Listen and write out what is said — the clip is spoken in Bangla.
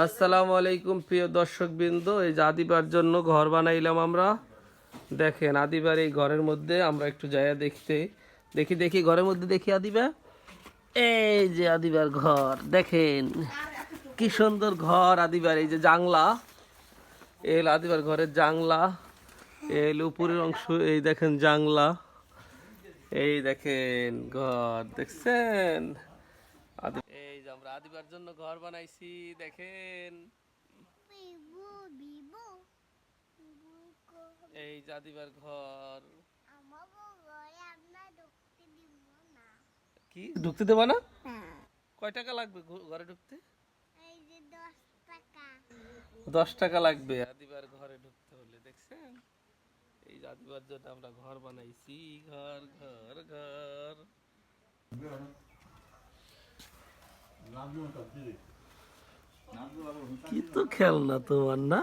আসসালামু আলাইকুম প্রিয় দর্শকবৃন্দ। এই যে আদিবার জন্য ঘর বানাইলাম আমরা। দেখেন আদিবার এই ঘরের মধ্যে আমরা একটু যাইয়া দেখি ঘরের মধ্যে দেখি আদিবা। এই যে আদিবার ঘর দেখেন কি সুন্দর ঘর আদিবার। এই যে জাংলা, এই আদিবার ঘরের জাংলা, এই উপরের অংশ, এই দেখেন জাংলা, এই দেখেন ঘর দেখছেন। এই যে আমরা আদিবার জন্য ঘর বানাইছি দেখেন। এই যে আদিবার ঘর। কি ঢুকতে দেবা না? কয় টাকা লাগবে ঘরে ঢুকতে? 10 টাকা লাগবে আদিবার ঘরে ঢুকতে হলে। দেখছেন এই যে আদিবার জন্য আমরা ঘর বানাইছি। ঘর ঘর ঘর। কি তো খেলনা তোমার না?